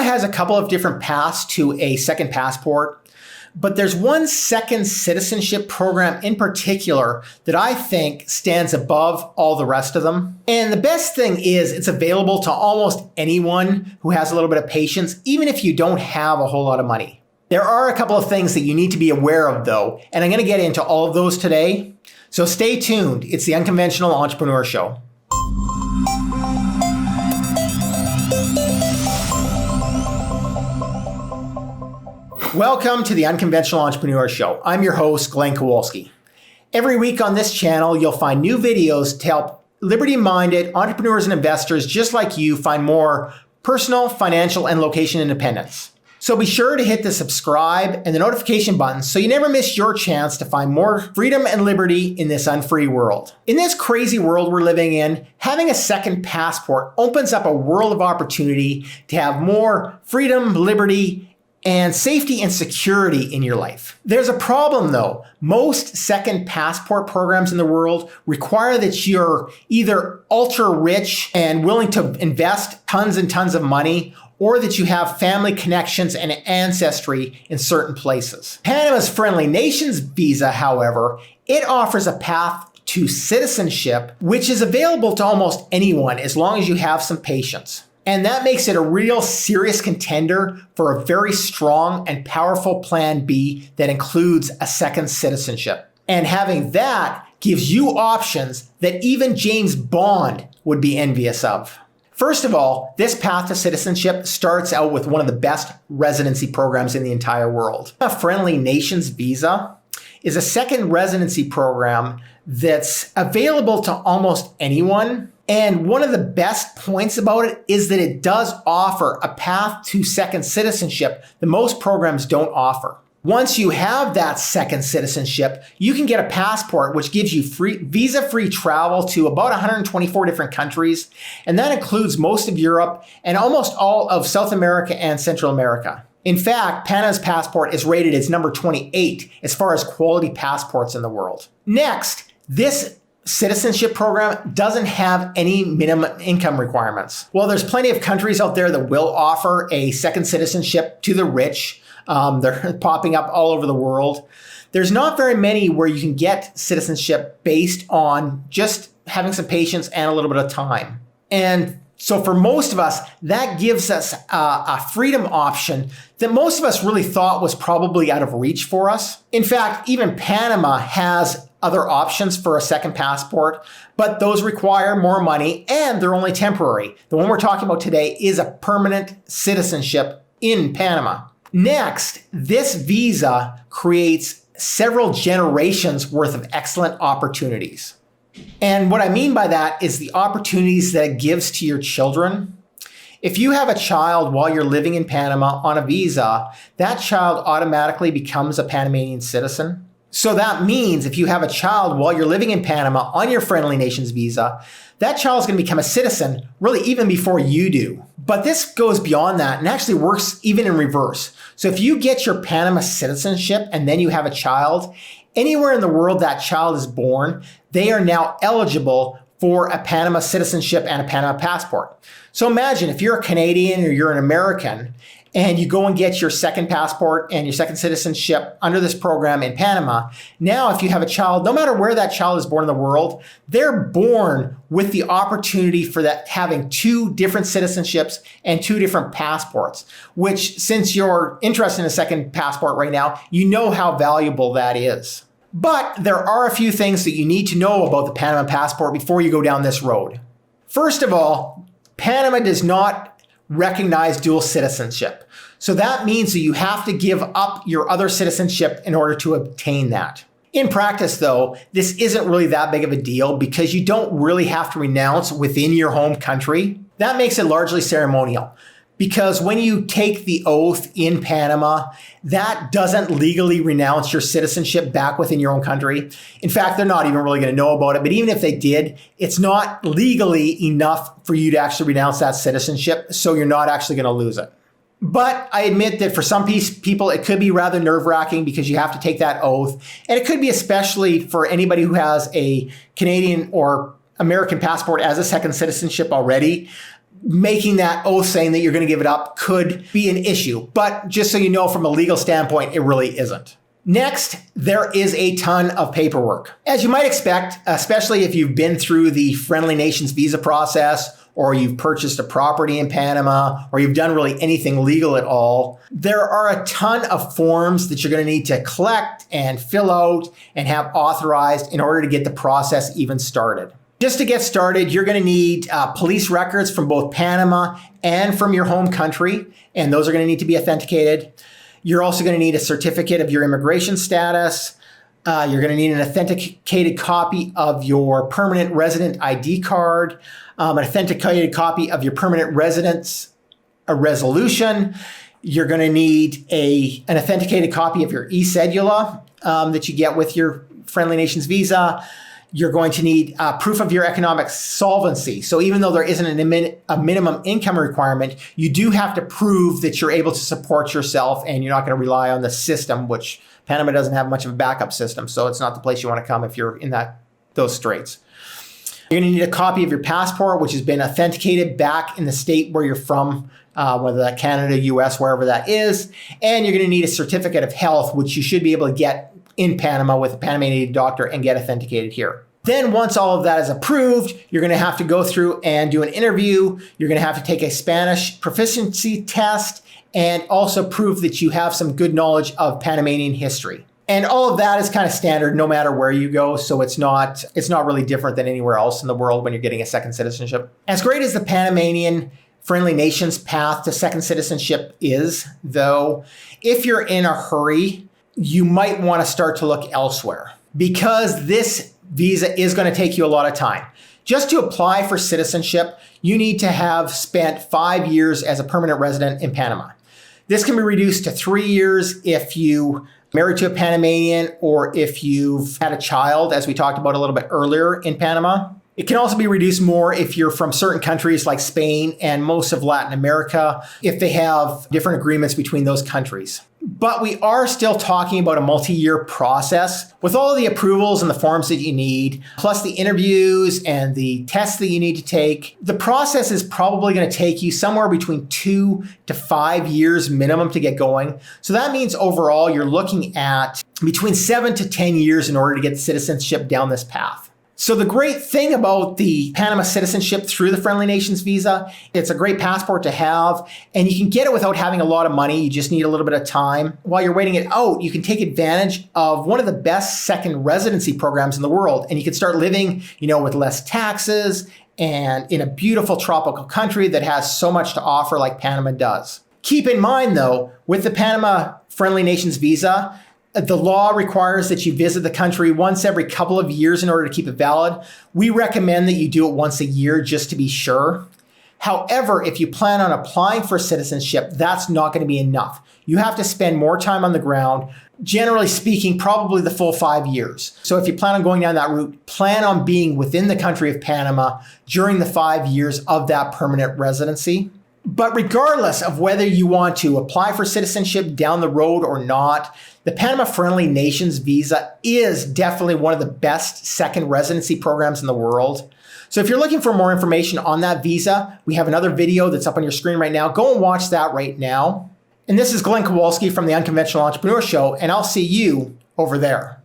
has a couple of different paths to a second passport, but there's one second citizenship program in particular that I think stands above all the rest of them. And the best thing is it's available to almost anyone who has a little bit of patience, even if you don't have a whole lot of money. There are a couple of things that you need to be aware of though, and I'm going to get into all of those today. So stay tuned. It's the Unconventional Entrepreneur Show. Welcome to the Unconventional Entrepreneur Show. I'm your host, Glenn Kowalski. Every week on this channel, you'll find new videos to help liberty-minded entrepreneurs and investors just like you find more personal, financial, and location independence. So be sure to hit the subscribe and the notification button so you never miss your chance to find more freedom and liberty in this unfree world. In this crazy world we're living in, having a second passport opens up a world of opportunity to have more freedom, liberty, and safety and security in your life. There's a problem though. Most second passport programs in the world require that you're either ultra rich and willing to invest tons and tons of money, or that you have family connections and ancestry in certain places. Panama's Friendly Nations visa, however, it offers a path to citizenship, which is available to almost anyone as long as you have some patience. And that makes it a real serious contender for a very strong and powerful plan B that includes a second citizenship. And having that gives you options that even James Bond would be envious of. First of all, this path to citizenship starts out with one of the best residency programs in the entire world. A Friendly Nations visa is a second residency program that's available to almost anyone. And one of the best points about it is that it does offer a path to second citizenship that most programs don't offer. Once you have that second citizenship, you can get a passport which gives you visa-free travel to about 124 different countries, and that includes most of Europe and almost all of South America and Central America. In fact, Panama's passport is rated as number 28 as far as quality passports in the world. Next, this citizenship program doesn't have any minimum income requirements. Well, there's plenty of countries out there that will offer a second citizenship to the rich. They're popping up all over the world. There's not very many where you can get citizenship based on just having some patience and a little bit of time. And so for most of us, that gives us a freedom option that most of us really thought was probably out of reach for us. In fact, even Panama has other options for a second passport, but those require more money and they're only temporary. The one we're talking about today is a permanent citizenship in Panama. Next, this visa creates several generations worth of excellent opportunities. And what I mean by that is the opportunities that it gives to your children. If you have a child while you're living in Panama on a visa, that child automatically becomes a Panamanian citizen. So that means if you have a child while you're living in Panama on your Friendly Nations visa, that child is going to become a citizen really even before you do. But this goes beyond that and actually works even in reverse. So if you get your Panama citizenship and then you have a child, anywhere in the world that child is born, they are now eligible for a Panama citizenship and a Panama passport. So imagine if you're a Canadian or you're an American and you go and get your second passport and your second citizenship under this program in Panama. Now, if you have a child, no matter where that child is born in the world, they're born with the opportunity for that having two different citizenships and two different passports, which since you're interested in a second passport right now, you know how valuable that is. But there are a few things that you need to know about the Panama passport before you go down this road. First of all, Panama does not recognize dual citizenship. So that means that you have to give up your other citizenship in order to obtain that. In practice, though, this isn't really that big of a deal because you don't really have to renounce within your home country. That makes it largely ceremonial. Because when you take the oath in Panama, that doesn't legally renounce your citizenship back within your own country. In fact, they're not even really going to know about it. But even if they did, it's not legally enough for you to actually renounce that citizenship. So you're not actually going to lose it. But I admit that for some people, it could be rather nerve-wracking because you have to take that oath. And it could be especially for anybody who has a Canadian or American passport as a second citizenship already. making that oath saying that you're going to give it up could be an issue. But just so you know, from a legal standpoint, it really isn't. Next, there is a ton of paperwork. As you might expect, especially if you've been through the Friendly Nations visa process, or you've purchased a property in Panama, or you've done really anything legal at all, there are a ton of forms that you're going to need to collect and fill out and have authorized in order to get the process even started. Just to get started, you're going to need police records from both Panama and from your home country, and those are going to need to be authenticated. You're also going to need a certificate of your immigration status. You're going to need an authenticated copy of your permanent resident ID card, an authenticated copy of your permanent residence resolution. You're going to need an authenticated copy of your e-cedula that you get with your Friendly Nations visa. You're going to need proof of your economic solvency. So even though there isn't a minimum income requirement, you do have to prove that you're able to support yourself and you're not going to rely on the system, which Panama doesn't have much of a backup system. So it's not the place you want to come if you're in those straits. You're going to need a copy of your passport, which has been authenticated back in the state where you're from, whether that's Canada, US, wherever that is. And you're going to need a certificate of health, which you should be able to get in Panama with a Panamanian doctor and get authenticated here. Then once all of that is approved, you're going to have to go through and do an interview. You're going to have to take a Spanish proficiency test and also prove that you have some good knowledge of Panamanian history. And all of that is kind of standard no matter where you go, so it's not really different than anywhere else in the world when you're getting a second citizenship. As great as the Panamanian Friendly Nations path to second citizenship is, though, if you're in a hurry, you might want to start to look elsewhere because this visa is going to take you a lot of time. Just to apply for citizenship, you need to have spent 5 years as a permanent resident in Panama. This can be reduced to 3 years if you married to a Panamanian or if you've had a child, as we talked about a little bit earlier in Panama. It can also be reduced more if you're from certain countries like Spain and most of Latin America, if they have different agreements between those countries. But we are still talking about a multi-year process with all of the approvals and the forms that you need, plus the interviews and the tests that you need to take. The process is probably going to take you somewhere between 2 to 5 years minimum to get going. So that means overall you're looking at between 7 to 10 years in order to get citizenship down this path. So the great thing about the Panama citizenship through the Friendly Nations visa, it's a great passport to have, and you can get it without having a lot of money. You just need a little bit of time. While you're waiting it out, you can take advantage of one of the best second residency programs in the world, and you can start living, with less taxes and in a beautiful tropical country that has so much to offer like Panama does. Keep in mind, though, with the Panama Friendly Nations visa, the law requires that you visit the country once every couple of years in order to keep it valid. We recommend that you do it once a year just to be sure. However, if you plan on applying for citizenship, that's not going to be enough. You have to spend more time on the ground, generally speaking, probably the full 5 years. So if you plan on going down that route, plan on being within the country of Panama during the 5 years of that permanent residency. But regardless of whether you want to apply for citizenship down the road or not, the Panama Friendly Nations visa is definitely one of the best second residency programs in the world. So if you're looking for more information on that visa, we have another video that's up on your screen right now. Go and watch that right now. And this is Glenn Kowalski from the Unconventional Entrepreneur Show, and I'll see you over there.